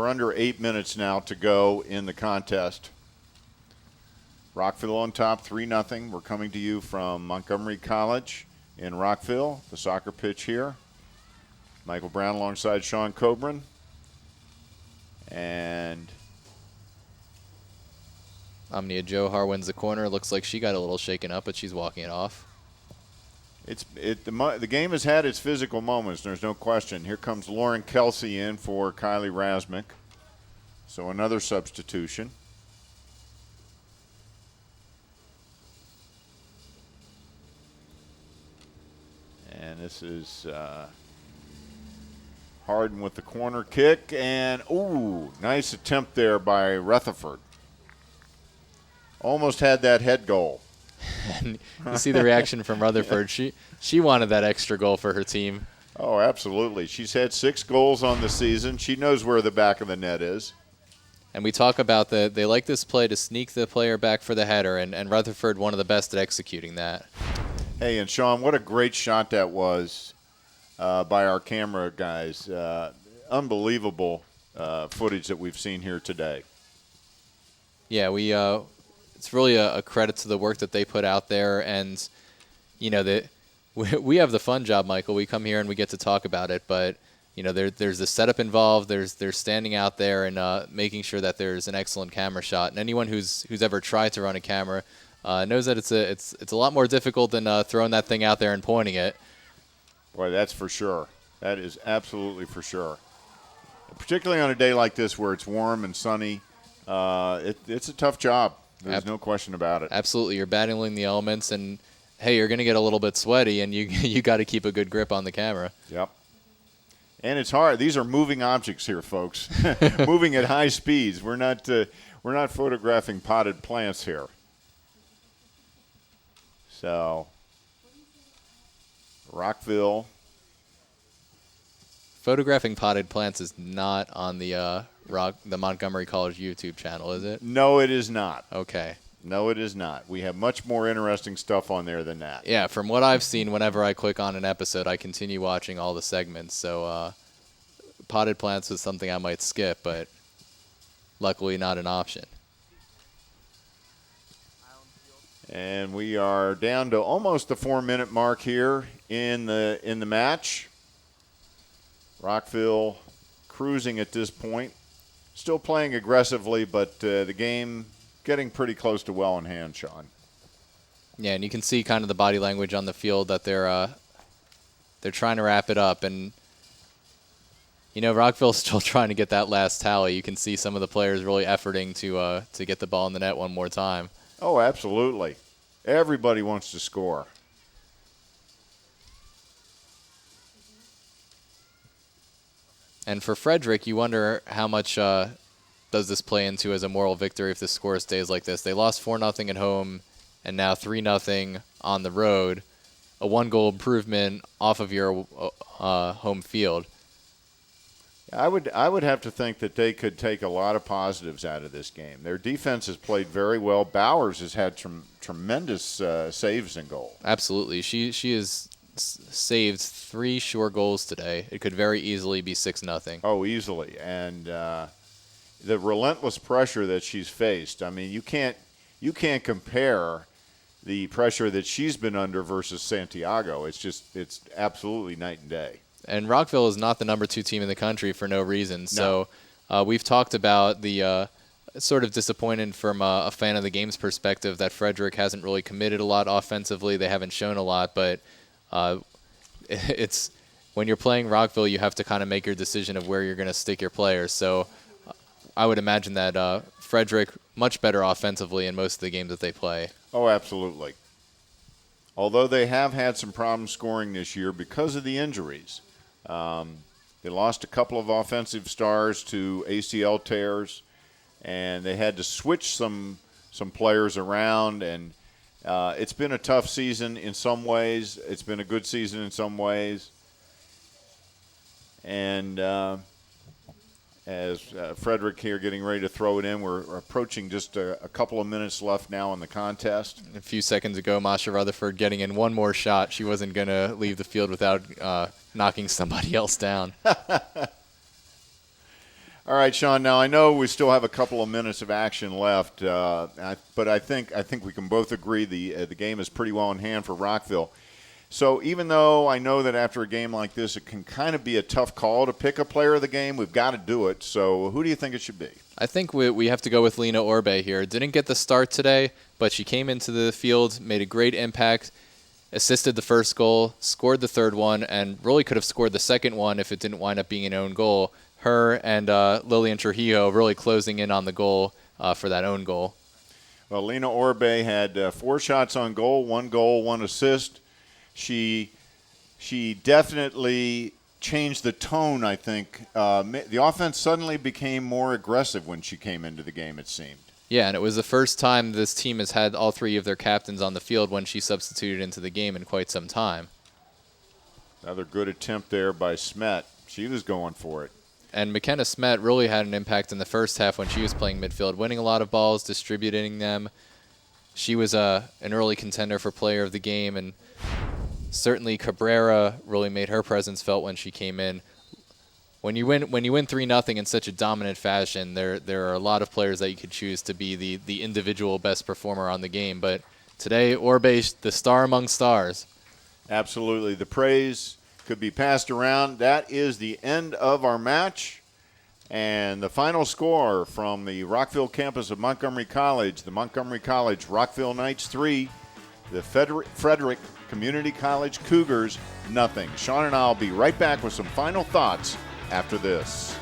we're under 8 minutes now to go in the contest. Rockville on top, 3-0. We're coming to you from Montgomery College in Rockville, the soccer pitch here. Michael Brown alongside Sean Kobrin. And Omnia Johar wins the corner. Looks like she got a little shaken up, but she's walking it off. The game has had its physical moments, there's no question. Here comes Lauren Kelsey in for Kylie Rasmick. So another substitution. And this is Harden with the corner kick. And, ooh, nice attempt there by Rutherford. Almost had that head goal. And you see the reaction from Rutherford. She wanted that extra goal for her team. Oh, absolutely. She's had 6 goals on the season. She knows where the back of the net is. And we talk about they like this play to sneak the player back for the header, and Rutherford one of the best at executing that. Hey, and Sean, what a great shot that was by our camera guys. Unbelievable footage that we've seen here today. Yeah, it's really a credit to the work that they put out there, and we have the fun job, Michael. We come here and we get to talk about it, but there's the setup involved. There's standing out there and making sure that there's an excellent camera shot. And anyone who's ever tried to run a camera knows that it's a lot more difficult than throwing that thing out there and pointing it. Boy, that's for sure. That is absolutely for sure. Particularly on a day like this where it's warm and sunny, it's a tough job. There's no question about it. Absolutely. You're battling the elements, and, hey, you're going to get a little bit sweaty, and you got to keep a good grip on the camera. Yep. And it's hard. These are moving objects here, folks. Moving at high speeds. We're not photographing potted plants here. So, Rockville. Photographing potted plants is not on the Montgomery College YouTube channel, is it? No, it is not. Okay. No, it is not. We have much more interesting stuff on there than that. Yeah, from what I've seen, whenever I click on an episode, I continue watching all the segments. So potted plants was something I might skip, but luckily not an option. And we are down to almost the 4-minute mark here in the match. Rockville cruising at this point. Still playing aggressively, but the game getting pretty close to well in hand, Sean. Yeah, and you can see kind of the body language on the field that they're trying to wrap it up. And, Rockville's still trying to get that last tally. You can see some of the players really efforting to get the ball in the net one more time. Oh, absolutely. Everybody wants to score. And for Frederick, you wonder how much does this play into as a moral victory if the score stays like this. They lost 4-0 at home and now 3-0 on the road. A 1-goal improvement off of your home field. I would have to think that they could take a lot of positives out of this game. Their defense has played very well. Bowers has had tremendous saves and goal. Absolutely. She has saved 3 sure goals today. It could very easily be 6-0. Oh, easily. And the relentless pressure that she's faced. I mean, you can't compare the pressure that she's been under versus Santiago. It's absolutely night and day. And Rockville is not the number 2 team in the country for no reason. No. So we've talked about the sort of disappointed from a fan of the game's perspective that Frederick hasn't really committed a lot offensively. They haven't shown a lot, but it's when you're playing Rockville, you have to kind of make your decision of where you're going to stick your players. So I would imagine that Frederick much better offensively in most of the games that they play. Oh, absolutely. Although they have had some problems scoring this year because of the injuries. They lost a couple of offensive stars to ACL tears, and they had to switch some players around. And it's been a tough season in some ways. It's been a good season in some ways. And as Frederick here getting ready to throw it in, we're approaching just a couple of minutes left now in the contest. A few seconds ago, Masha Rutherford getting in one more shot. She wasn't going to leave the field without knocking somebody else down. All right, Sean. Now I know we still have a couple of minutes of action left, but I think we can both agree the game is pretty well in hand for Rockville. So even though I know that after a game like this, it can kind of be a tough call to pick a player of the game, we've got to do it. So who do you think it should be? I think we have to go with Lena Orbe here. Didn't get the start today, but she came into the field, made a great impact, assisted the first goal, scored the third one, and really could have scored the second one if it didn't wind up being an own goal. Her and Lillian Trujillo really closing in on the goal for that own goal. Well, Lena Orbe had 4 shots on goal, 1 assist. She definitely changed the tone, I think. The offense suddenly became more aggressive when she came into the game, it seemed. Yeah, and it was the first time this team has had all 3 of their captains on the field when she substituted into the game in quite some time. Another good attempt there by Smet. She was going for it. And McKenna Smet really had an impact in the first half when she was playing midfield, winning a lot of balls, distributing them. She was an early contender for player of the game, and certainly Cabrera really made her presence felt when she came in. When you win 3-0 in such a dominant fashion, there are a lot of players that you could choose to be the individual best performer on the game. But today, Orbe, the star among stars. Absolutely. The praise could be passed around. That is the end of our match. And the final score from the Rockville campus of Montgomery College, the Montgomery College Rockville Knights 3, the Frederick Community College Cougars 0. Sean and I will be right back with some final thoughts after this.